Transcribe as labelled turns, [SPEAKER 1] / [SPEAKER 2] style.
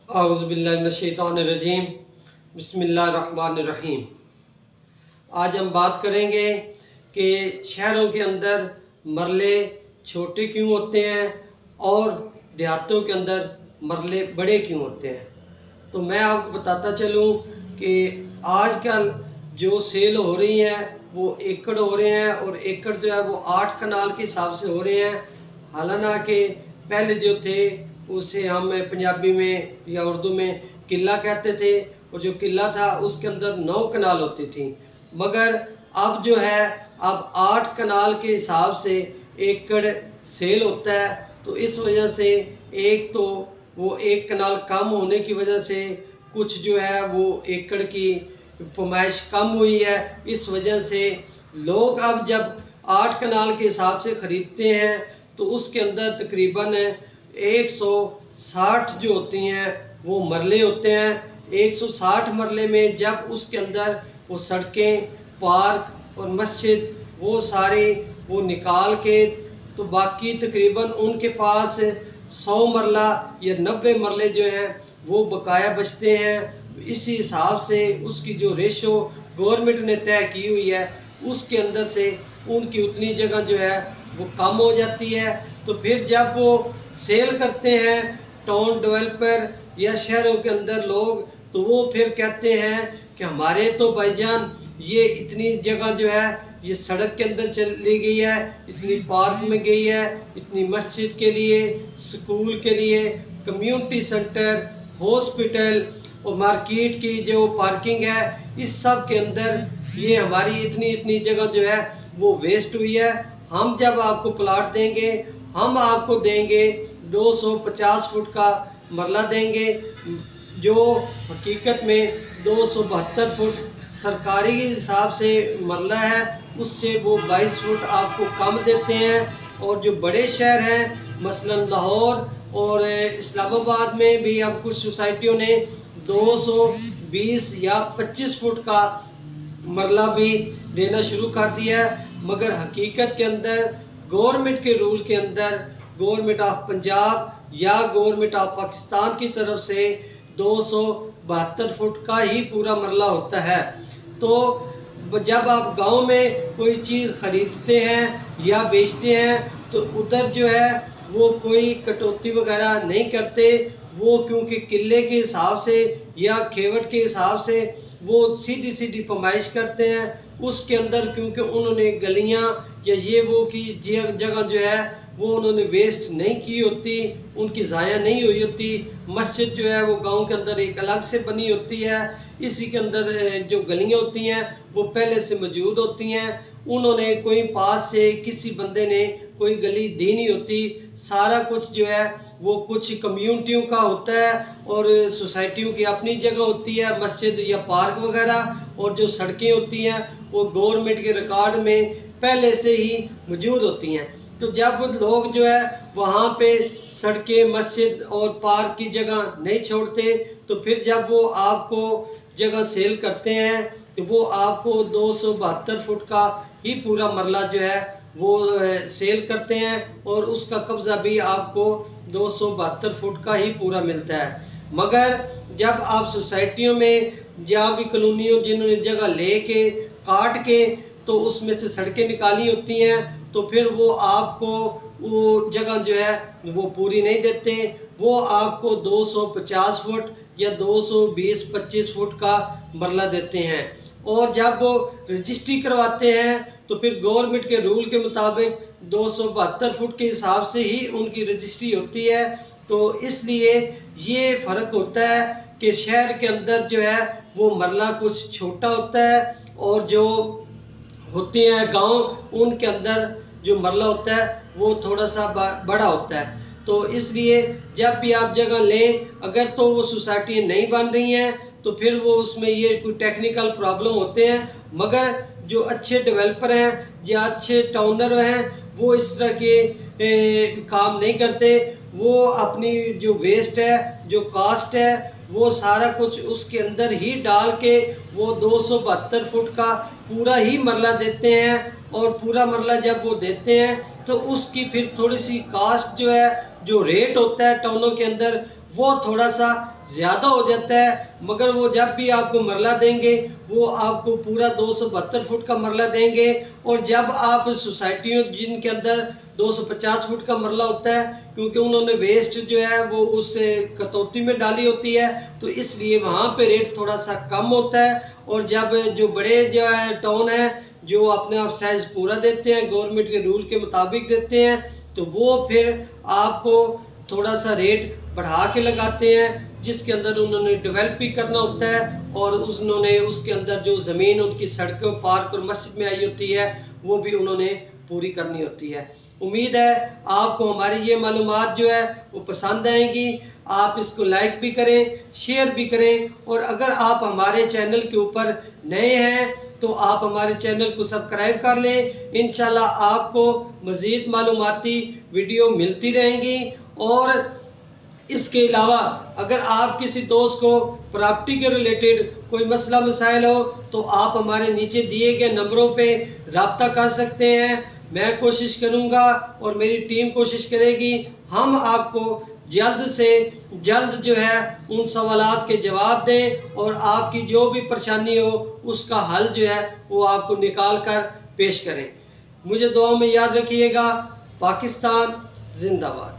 [SPEAKER 1] औज़ुबिल्लाहिमिनश्शैतानिर्रजीम बिस्मिल्लाहिर्रहमानिर्रहीम। आज हम बात करेंगे कि शहरों के अंदर मरले छोटे क्यों होते हैं और देहातों के अंदर मरले बड़े क्यों होते हैं। तो मैं आपको बताता चलूं कि आजकल जो सेल हो रही हैं वो एकड़ हो रहे हैं और एकड़ जो है वो 8 कनाल के हिसाब से हो रहे हैं। हालांकि पहले जो थे उसे हम पंजाबी में या उर्दू में किला कहते थे और जो किला था उसके अंदर 9 कनाल होती थी, मगर अब जो है अब 8 कनाल के हिसाब से एकड़ सेल होता है। तो इस वजह से एक तो वो 1 कनाल कम होने की वजह से कुछ जो है वो एकड़ की पैमाइश कम हुई है। इस वजह से लोग अब जब 8 कनाल के हिसाब से खरीदते हैं तो उसके अंदर तकरीबन 160 जो होती हैं वो मरले होते हैं। 160 मरले में जब उसके अंदर वो सड़कें, पार्क और मस्जिद वो सारे वो निकाल के तो बाकी तकरीबन उनके पास 100 मरला या 90 मरले जो हैं वो बकाया बचते हैं। इसी हिसाब से उसकी जो रेशो गवर्नमेंट ने तय की हुई है उसके अंदर से उनकी उतनी जगह जो है वो कम हो जाती है। तो फिर जब वो सेल करते हैं टाउन डेवलपर या शहरों के अंदर लोग, तो वो फिर कहते हैं कि हमारे तो भाईजान ये इतनी जगह जो है ये सड़क के अंदर चली गई है, इतनी पार्क में गई है, इतनी मस्जिद के लिए, स्कूल के लिए, कम्युनिटी सेंटर, हॉस्पिटल और मार्केट की जो पार्किंग है, इस सब के अंदर ये हमारी इतनी इतनी जगह जो है वो वेस्ट हुई है। हम जब आपको प्लाट देंगे हम आपको देंगे 250 फुट का मरला देंगे, जो हकीकत में 272 फुट सरकारी के हिसाब से मरला है, उससे वो 22 फुट आपको कम देते हैं। और जो बड़े शहर हैं मसलन लाहौर और इस्लामाबाद में भी अब कुछ सोसाइटियों ने 220 या 25 फुट का मरला भी देना शुरू कर दिया है। मगर हकीकत के अंदर गवर्नमेंट के रूल के अंदर गवर्नमेंट ऑफ पंजाब या गवर्नमेंट ऑफ पाकिस्तान की तरफ से 272 फुट का ही पूरा मरला होता है। तो जब आप गांव में कोई चीज़ खरीदते हैं या बेचते हैं तो उधर जो है वो कोई कटौती वगैरह नहीं करते, वो क्योंकि किले के हिसाब से या खेवट के हिसाब से वो सीधी सीधी पैमाइश करते हैं। उसके अंदर क्योंकि उन्होंने गलियां या ये वो की जगह जो है वो उन्होंने वेस्ट नहीं की होती, उनकी ज़ाया नहीं हुई होती। मस्जिद जो है वो गांव के अंदर एक अलग से बनी होती है, इसी के अंदर जो गलियां होती हैं वो पहले से मौजूद होती हैं। उन्होंने कोई पास से किसी बंदे ने कोई गली दी नहीं होती। सारा कुछ जो है वो कुछ कम्युनिटियों का होता है और सोसाइटियों की अपनी जगह होती है, मस्जिद या पार्क वगैरह, और जो सड़कें होती हैं वो गवर्नमेंट के रिकॉर्ड में पहले से ही मौजूद होती हैं। तो जब लोग जो है वहाँ पे सड़कें, मस्जिद और पार्क की जगह नहीं छोड़ते तो फिर जब वो आपको जगह सेल करते हैं तो वो आपको 272 फुट का ही पूरा मरला जो है वो सेल करते हैं और उसका कब्जा भी आपको 272 फुट का ही पूरा मिलता है। मगर जब आप सोसाइटियों में जहाँ भी कॉलोनियों जिन्होंने जगह लेके काट के तो उसमें से सड़कें निकाली होती हैं तो फिर वो आपको वो जगह जो है वो पूरी नहीं देते, वो आपको 250 फुट या 220-25 फुट का मरला देते हैं। और जब वो रजिस्ट्री करवाते हैं तो फिर गवर्नमेंट के रूल के मुताबिक 272 फुट के हिसाब से ही उनकी रजिस्ट्री होती है। तो इसलिए ये फ़र्क होता है कि शहर के अंदर जो है वो मरला कुछ छोटा होता है और जो होते हैं गांव उनके अंदर जो मरला होता है वो थोड़ा सा बड़ा होता है। तो इसलिए जब भी आप जगह लें, अगर तो वो सोसाइटी नहीं बन रही हैं तो फिर वो उसमें ये कोई टेक्निकल प्रॉब्लम होते हैं, मगर जो अच्छे डेवलपर हैं या अच्छे टाउनर हैं वो इस तरह के काम नहीं करते। वो अपनी जो वेस्ट है, जो कास्ट है, वो सारा कुछ उसके अंदर ही डाल के वो 272 फुट का पूरा ही मरला देते हैं। और पूरा मरला जब वो देते हैं तो उसकी फिर थोड़ी सी कास्ट जो है, जो रेट होता है टाउनों के अंदर, वो थोड़ा सा ज़्यादा हो जाता है, मगर वो जब भी आपको मरला देंगे वो आपको पूरा 272 फुट का मरला देंगे। और जब आप सोसाइटियों जिनके अंदर 250 फुट का मरला होता है, क्योंकि उन्होंने वेस्ट जो है वो उस कटौती में डाली होती है, तो इसलिए वहाँ पे रेट थोड़ा सा कम होता है। और जब जो बड़े जो है टाउन है जो अपने आप साइज पूरा देते हैं, गवर्नमेंट के रूल के मुताबिक देते हैं, तो वो फिर आपको थोड़ा सा रेट बढ़ा के लगाते हैं, जिसके अंदर उन्होंने डेवलप भी करना होता है और उन्होंने उसके अंदर जो ज़मीन उनकी सड़कों, पार्क और मस्जिद में आई होती है वो भी उन्होंने पूरी करनी होती है। उम्मीद है आपको हमारी ये मालूमात जो है वो पसंद आएंगी। आप इसको लाइक भी करें, शेयर भी करें, और अगर आप हमारे चैनल के ऊपर नए हैं तो आप हमारे चैनल को सब्सक्राइब कर लें। इंशाल्लाह आपको मज़ीद मालूमाती वीडियो मिलती रहेंगी। और इसके अलावा अगर आप किसी दोस्त को प्रॉपर्टी के रिलेटेड कोई मसला मसाइल हो तो आप हमारे नीचे दिए गए नंबरों पे रब्ता कर सकते हैं। मैं कोशिश करूंगा और मेरी टीम कोशिश करेगी हम आपको जल्द से जल्द जो है उन सवालात के जवाब दें और आपकी जो भी परेशानी हो उसका हल जो है वो आपको निकाल कर पेश करें। मुझे दुआ में याद रखिएगा। पाकिस्तान जिंदाबाद।